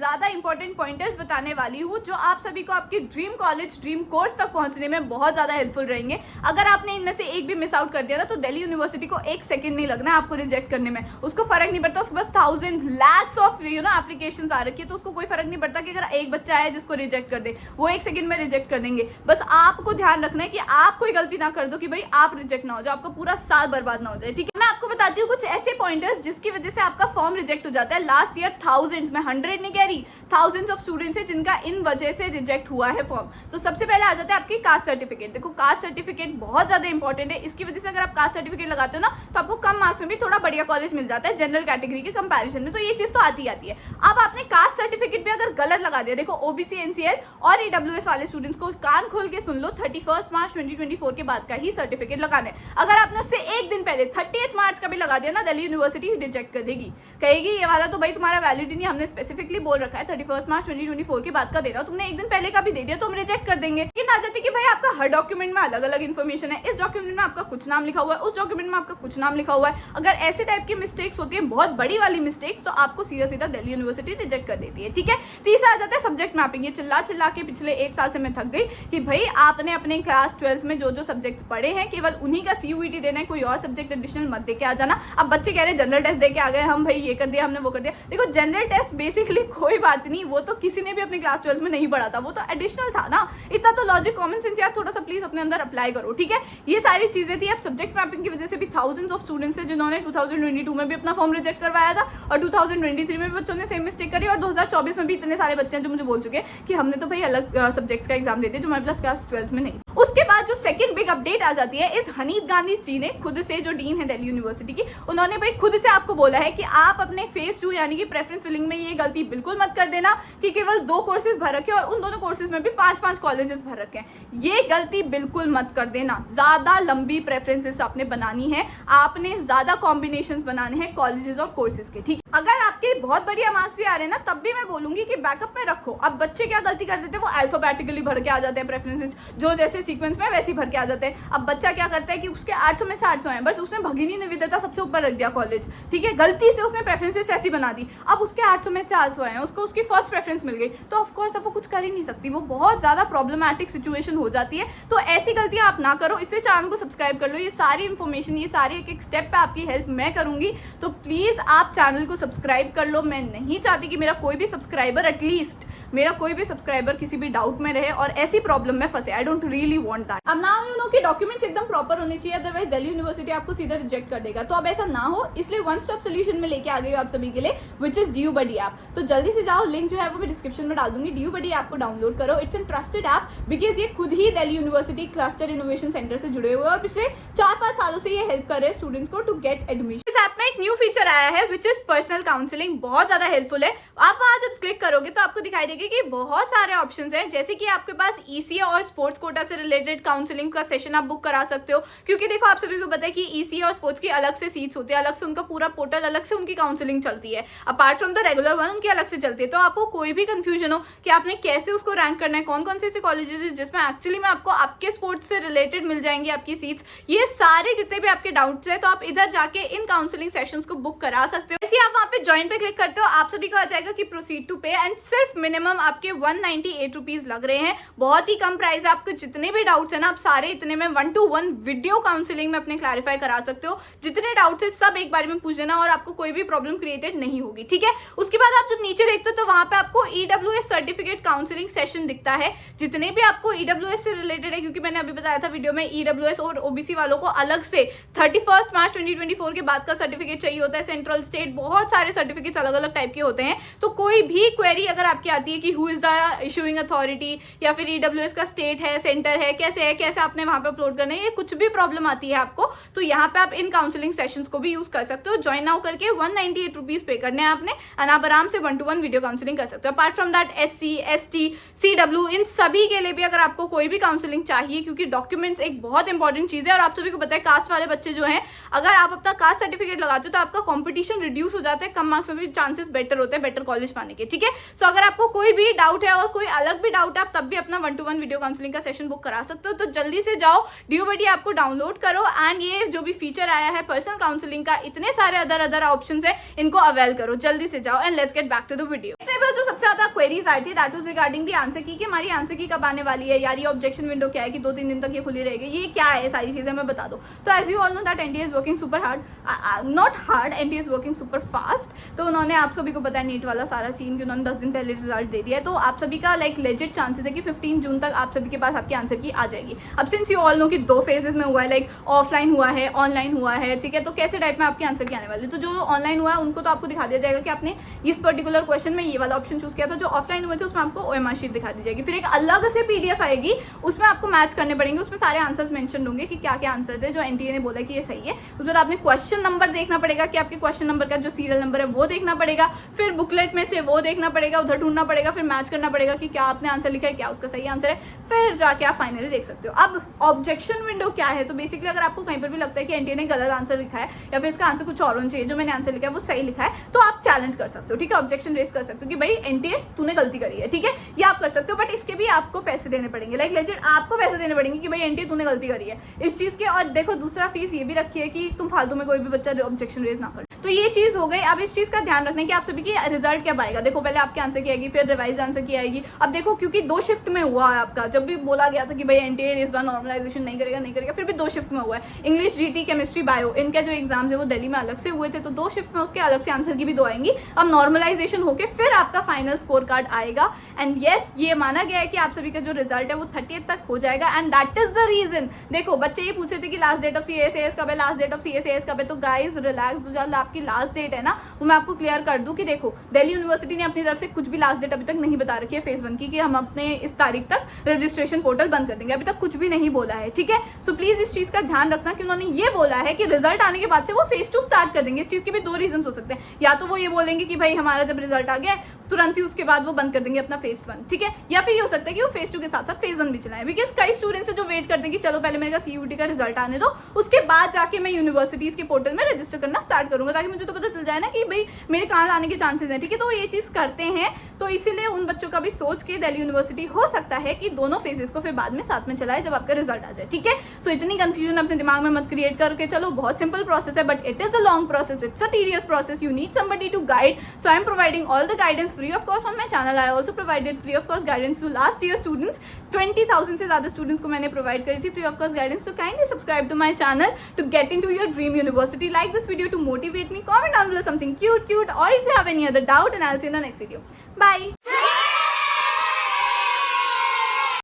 ज्यादा important pointers बताने वाली हूँ जो आप सभी को आपके ड्रीम कॉलेज, ड्रीम कोर्स तक पहुंचने में बहुत ज्यादा हेल्पफुल रहेंगे। अगर आपने इनमें से एक भी मिस आउट कर दिया ना तो दिल्ली यूनिवर्सिटी को एक सेकंड नहीं लगना आपको रिजेक्ट करने में। उसको फर्क नहीं पड़ता, उसके पास थाउजेंड्स लैक्स ऑफ एप्लीकेशन आ रखी है, तो उसको कोई फर्क नहीं पड़ता कि अगर एक बच्चा है जिसको रिजेक्ट कर दे, वो एक सेकंड में रिजेक्ट कर देंगे। बस आपको ध्यान रखना है कि आप कोई गलती ना कर दो कि भाई आप रिजेक्ट ना हो जाओ, आपका पूरा साल बर्बाद ना हो जाए। ठीक है, मैं आपको बताती हूँ कुछ ऐसे पॉइंटर्स जिसकी वजह से आपका फॉर्म रिजेक्ट हो जाता है। लास्ट ईयर थाउजेंड्स, मैं 100 नहीं कह रही, थाउजेंड्स ऑफ स्टूडेंट्स है जिनका इन वजह से रिजेक्ट हुआ है फॉर्म। तो सबसे पहले आ जाता है आपकी कास्ट सर्टिफिकेट। देखो कास्ट सर्टिफिकेट बहुत ज्यादा इंपॉर्टेंट है। इसकी वजह से अगर आप कास्ट सर्टिफिकेट लगाते हो ना तो आपको कम मार्क्स में भी थोड़ा बढ़िया कॉलेज मिल जाता है जनरल कैटेगरी के कंपैरिजन में। तो ये चीज तो आती है। अब आपने कास्ट सर्टिफिकेट भी अगर गलत लगा दिया, देखो ओबीसी, एनसीएल और ईडब्ल्यूएस वाले स्टूडेंट्स को कान खोल के सुन लो, 31 मार्च 2024 के बाद का ही सर्टिफिकेट लगाना है। अगर आपने उससे एक दिन पहले 30 मार्च का भी लगा दिया ना, दिल्ली यूनिवर्सिटी रिजेक्ट कर देगी, कहेगी ये वाला तो भाई तुम्हारा वैलिड नहीं, हमने स्पेसिफिकली बोल रखा है 31 मार्च 2024 के बाद का दे रहा हो, तुमने एक दिन पहले का भी दे दिया तो हम रिजेक्ट कर देंगे। लेकिन आ जाती है कि भाई आपका हर डॉक्यूमेंट में अलग अलग इन्फॉर्मेशन है, इस डॉक्यूमेंट में आपका कुछ नाम लिखा हुआ है, उस डॉक्यूमेंट में आपका कुछ नाम लिखा हुआ है। अगर ऐसे टाइप की मिस्टेक्स होती है, बहुत बड़ी वाली मिस्टेक्स, तो आपको सीधा सीधा दिल्ली यूनिवर्सिटी रिजेक्ट कर देती है। ठीक है, तीसरा आ जाता है सब्जेक्ट मैपिंग। ये चिल्ला चिल्ला के पिछले एक साल से मैं थक गई कि भाई आपने अपने क्लास 12th में जो जो सब्जेक्ट्स पढ़े हैं केवल उन्हीं का सीयूईटी देना है, कोई और सब्जेक्ट एडिशनल मत दे के आ जाना। अब बच्चे कह रहे हैं जनरल टेस्ट दे के आ गए हम, भाई ये कर दिया हमने, वो कर दिया। देखो जनरल टेस्ट बेसिकली कोई बात नहीं, वो तो किसी ने भी अपने क्लास 12th में नहीं पढ़ा था, वो तो एडिशनल था ना। इतना तो लॉजिक, कॉमन सेंस यार थोड़ा सा प्लीज अपने अंदर अप्लाई करो। ठीक है, ये सारी चीजें थी। अब सब्जेक्ट मैपिंग की वजह से भी थाउजेंड्स ऑफ स्टूडेंट्स हैं जिन्होंने 2022 में भी अपना फॉर्म रिजेक्ट करवाया था और 2023 में भी बच्चों ने सेम मिस्टेक करी और 2024 में भी इतने सारे बच्चे हैं जो मुझे बोल चुके हैं कि हमने तो भाई अलग सब्जेक्ट्स का एग्जाम देते जो हमारे प्लस क्लास 12th में नहीं। उसके बाद जो सेकंड बिग अपडेट आ जाती है, इस हनीद गांधी जी ने खुद से, जो डीन है दिल्ली यूनिवर्सिटी की, उन्होंने भाई खुद से आपको बोला है कि आप अपने फेज 2 यानी कि प्रेफरेंस फिलिंग में ये गलती बिल्कुल मत कर देना कि केवल 2 कोर्सेज भर रखे और उन दोनों कोर्सेज में भी 5-5 कॉलेजेस भर रखे हैं। ये गलती बिल्कुल मत कर देना। ज्यादा लंबी प्रेफरेंसेस आपने बनानी है, आपने ज्यादा कॉम्बिनेशंस बनाने हैं कॉलेजेस और कोर्सेज के। ठीक है, अगर आपके बहुत बढ़िया मार्क्स भी आ रहे हैं ना, तब भी मैं बोलूंगी कि बैकअप में रखो। अब बच्चे क्या गलती कर देते हैं, वो अल्फाबेटिकली भर के आ जाते हैं प्रेफरेंसेस, जो जैसे सीक्वेंस में वैसे भर के आ जाते हैं। अब बच्चा क्या करता है कि उसके 800 में से 800 है, बस उसने भगिनी निवेदिता सबसे ऊपर रख दिया कॉलेज। ठीक है, गलती से उसने प्रेफरेंसेस ऐसी बना दी, अब उसके 800 में 400 है, उसको उसकी फर्स्ट प्रेफरेंस मिल गई, तो ऑफकोर्स अब वो कुछ कर ही नहीं सकती, वो बहुत ज्यादा प्रॉब्लमैटिक सिचुएशन हो जाती है। तो ऐसी गलतियां आप ना करो। इसलिए चैनल को सब्सक्राइब कर लो। ये सारी इंफॉर्मेशन, ये सारे एक एक स्टेप पे आपकी हेल्प मैं करूंगी, तो प्लीज आप चैनल को सब्सक्राइब कर लो। मैं नहीं चाहती कि मेरा कोई भी सब्सक्राइबर, एटलीस्ट मेरा कोई भी सब्सक्राइबर किसी भी डाउट में रहे और ऐसी प्रॉब्लम में फंसे। I don't really want that. अब नाउ यू नो कि डॉक्यूमेंट्स एकदम प्रॉपर होने चाहिए, अदरवाइज दिल्ली यूनिवर्सिटी आपको सीधा रिजेक्ट कर देगा। तो अब ऐसा ना हो, इसलिए वन स्टॉप सोल्यूशन में लेके आ गई आप सभी के लिए, which is DU Buddy app. तो जल्दी से जाओ, लिंक जो है वो मैं डिस्क्रिप्शन में डाल दूंगी। DU Buddy ऐप को डाउनलोड करो। It's an trusted app because ये खुद ही Delhi university cluster innovation centre से जुड़े हुए और पिछले 4-5 सालों से ये हेल्प कर रहे हैं स्टूडेंट्स को टू गेट एडमिशन। इस ऐप में एक न्यू फीचर आया है विच इज पर्सनल काउंसलिंग। बहुत ज्यादा हेल्पफुल है। आप वहां जब क्लिक करोगे तो आपको दिखाई देगा कि बहुत सारे ऑप्शंस हैं, जैसे कि आपके पास ECA और स्पोर्ट्स कोटा से रिलेटेड काउंसलिंग का सेशन आप बुक करा सकते हो। क्योंकि देखो आप सभी को पता है कि ECA और स्पोर्ट्स की अलग से सीट्स होती है, अलग से उनका पूरा पोर्टल, अलग से उनकी काउंसलिंग चलती है, apart from the regular one उनकी अलग से चलती है। तो आपको कोई भी कंफ्यूजन हो कि आपने कैसे उसको रैंक करना है, कौन कौन से ऐसे कॉलेजेस है जिसमें एक्चुअली में आपको आपके स्पोर्ट्स से रिलेटेड मिल जाएंगी आपकी सीट्स, ये सारे जितने भी आपके डाउट्स है, तो आप इधर जाके इन काउंसलिंग सेशंस को बुक करा सकते हो। जैसे आप वहां पे ज्वाइन पे क्लिक करते हो, आप सभी को आ जाएगा कि प्रोसीड टू पे, एंड सिर्फ मिनिमम आपके 198 रुपीज लग रहे हैं। बहुत ही कम प्राइस है। आपके जितने भी डाउट्स है ना, आप सारे इतने में 1-to-1 वीडियो काउंसलिंग में अपने क्लैरिफाई करा सकते हो। जितने डाउट्स है सब एक बार में पूछ लेना और आपको कोई भी प्रॉब्लम क्रिएटेड नहीं होगी। ठीक है, उसके बाद आप जब नीचे देखते हो तो वहां पे आपको EWS सर्टिफिकेट काउंसलिंग सेशन दिखता है। जितने भी आपको EWS से रिलेटेड है, क्योंकि मैंने अभी बताया था वीडियो में, EWS और OBC वालों को अलग से 31 मार्च 2024 के बाद का सर्टिफिकेट चाहिए होता है। सेंट्रल, स्टेट, बहुत सारे सर्टिफिकेट्स अलग अलग टाइप के होते हैं। तो कोई भी क्वेरी अगर आपकी आती है कि who is the issuing authority, या फिर EWS का स्टेट है, सेंटर है, कैसे आपने वहां पे अपलोड करना है, ये कुछ भी प्रॉब्लम आती है आपको, तो यहाँ पे आप इन काउंसलिंग सेशंस को भी यूज कर सकते हो। ज्वाइन नाउ करके 198 रुपीज पे करने हैं आपने, और आप आराम से 1-to-1 वीडियो काउंसलिंग कर सकते हो। Apart from that SC, ST, CW, इन सभी के लिए भी अगर आपको कोई भी काउंसलिंग चाहिए, क्योंकि डॉक्यूमेंट्स एक बहुत इंपॉर्टेंट चीज है। और आप सभी को पता है कास्ट वाले बच्चे जो हैं, अगर आप अपना कास्ट सर्टिफिकेट लगाते हो तो आपका कॉम्पिटिशन रिड्यूस हो जाता है, कम मार्क्स में भी चांसेस बेटर होते हैं बेटर कॉलेज पाने के। ठीक है, सो अगर आपको कोई भी डाउट है और कोई अलग भी डाउट है, आप तब भी अपना 1-to-1 वीडियो काउंसलिंग का सेशन बुक करा सकते हो। तो जल्दी से जाओ, DU Buddy ऐप को डाउनलोड करो, एंड ये जो भी फीचर आया है पर्सनल काउंसलिंग का, इतने सारे अदर ऑप्शंस है, इनको अवेल करो। जल्दी से जाओ, and let's get back to the video. इसमें बस जो सबसे ज्यादा क्वेरीज आई थी, that was regarding the answer की कि हमारी आंसर की कब आने वाली है यार, ये ऑब्जेक्शन विंडो क्या है कि 2-3 दिन तक ये खुली रहेगी, ये क्या है, सारी चीजें मैं बता दूं। तो as you all know that NTA is working super hard, not hard, NTA is working super fast. तो उन्होंने आप सभी को बताया नीट वाला सारा सीन कि उन्होंने 10 दिन पहले रिजल्ट दे दिया है। तो आप सभी का लाइक लेजिट चांसेस है कि 15 जून तक आप सभी के पास आपके आंसर की आ जाएगी। अब सिंस यू ऑल नो कि 2 फेजेस में हुआ है, लाइक ऑफलाइन हुआ है, ऑनलाइन हुआ है, ठीक है, तो कैसे टाइप में आपके आंसर की आने वाले। तो जो ऑनलाइन हुआ है उनको तो आपको दिखा दिया जाएगा कि आपने इस पर्टिकुलर क्वेश्चन में ये वाला ऑप्शन चूज किया था। जो ऑफलाइन हुए थे उसमें आपको ओएमआर शीट दिखा दी जाएगी, फिर एक अलग से पीडीएफ आएगी, उसमें आपको मैच करने पड़ेंगे, उसमें सारे आंसर्स मेंशन होंगे कि क्या क्या आंसर थे जो एनटीए ने बोला कि ये सही है। उसमें आपने क्वेश्चन नंबर देखना पड़ेगा कि आपके क्वेश्चन नंबर का जो सीरियल नंबर है वो देखना पड़ेगा, फिर बुकलेट में से वो देखना पड़ेगा, उधर ढूंढना पड़ेगा, फिर मैच करना पड़ेगा कि क्या आपने आंसर लिखा है, क्या उसका सही आंसर है, फिर जाके आप फाइनली देख सकते हो। अब ऑब्जेक्शन विंडो क्या है, तो बेसिकली अगर आपको कहीं पर भी लगता है कि एनटीए ने गलत आंसर लिखा है या फिर इसका आंसर कुछ और होना चाहिए, जो मैंने आंसर लिखा है वो सही लिखा है, तो आप चैलेंज कर सकते हो, ठीक है, ऑब्जेक्शन रेज कर सकते हो कि भाई एनटीए तूने गलती करी है, ठीक है, ये आप कर सकते हो। बट इसके भी आपको पैसे देने पड़ेंगे, लाइक लेजिट आपको पैसे देने पड़ेंगे कि भाई एनटीए तूने गलती करी है इस चीज के। और देखो दूसरा फीस ये भी रखी है कि तुम फालतू में कोई भी बच्चा ऑब्जेक्शन रेज ना करे। तो ये चीज हो गई। अब इस चीज का ध्यान रखना है कि आप सभी की रिजल्ट कब आएगा। देखो पहले आपके आंसर की आएगी, फिर रिवाइज आंसर की आएगी। अब देखो क्योंकि 2 शिफ्ट में हुआ है आपका, जब भी बोला गया था कि भाई एनटीए इस बार नॉर्मलाइजेशन नहीं करेगा, फिर भी 2 शिफ्ट में हुआ है। इंग्लिश, जीटी, केमिस्ट्री, बायो, इनके जो एग्जाम्स है वो दिल्ली में अलग से हुए थे, तो 2 शिफ्ट में उसके अलग से आंसर की भी 2 आएंगी। अब नॉर्मलाइजेशन होके फिर आपका फाइनल स्कोर कार्ड आएगा। एंड येस, ये माना गया है कि आप सभी का जो रिजल्ट है वो 30th तक हो जाएगा। And that is the reason. देखो बच्चे ये पूछ रहे थे कि लास्ट डेट ऑफ सीएसएस कब है, लास्ट डेट ऑफ सीएसएस कब है। तो गाइज रिलैक्स, जो आपकी लास्ट डेट है ना, वो मैं आपको क्लियर कर दूं कि देखो दिल्ली यूनिवर्सिटी ने अपनी तरफ से कुछ भी लास्ट डेट अभी तक नहीं बता रखी है फेज 1 की कि हम अपने इस तारीख तक रजिस्ट्रेशन पोर्टल बंद कर देंगे, अभी तक कुछ भी नहीं बोला है, ठीक है। सो प्लीज इस चीज का ध्यान रखना कि उन्होंने ये बोला है कि रिजल्ट आने के बाद से वो फेज 2 स्टार्ट कर देंगे। इस चीज के भी 2 रीजन हो सकते हैं, या तो वो ये बोलेंगे कि भाई हमारा जब रिजल्ट आ गया तुरंत ही उसके बाद वो बंद कर देंगे अपना फेज 1, ठीक है, या फिर ये हो सकता है कि वो फेज 2 के साथ साथ फेज 1 भी चलाएं। बिकॉज कई स्टूडेंट्स है जो वेट करते हैं कि चलो पहले मेरा सीयूटी का रिजल्ट आने दो, उसके बाद जाके मैं यूनिवर्सिटीज के पोर्टल में रजिस्टर करना स्टार्ट करूंगा, ताकि मुझे तो पता चल जाए ना कि भाई मेरे कहाँ आने के चांसेस हैं, ठीक है। तो ये चीज करते हैं, तो इसीलिए उन बच्चों का भी सोच के दिल्ली यूनिवर्सिटी हो सकता है कि दोनों फेजेस को फिर बाद में साथ में चलाए जब आपका रिजल्ट आ जाए, ठीक है। सो इतनी कंफ्यूजन अपने दिमाग में मत क्रिएट करके चलो, बहुत सिंपल प्रोसेस है, but it is a long process, it's a tedious process, you need somebody to guide. So I am providing all the guidance free of cost on my channel. I also provided free of cost guidance to last year students, 20,000 से ज्यादा students को मैंने provide करी थी free of cost guidance. So kindly subscribe to my channel to get into your dream university. Like this video to motivate me. Comment down below something cute, or if you have any other doubt, and I'll see you in the next video. Bye.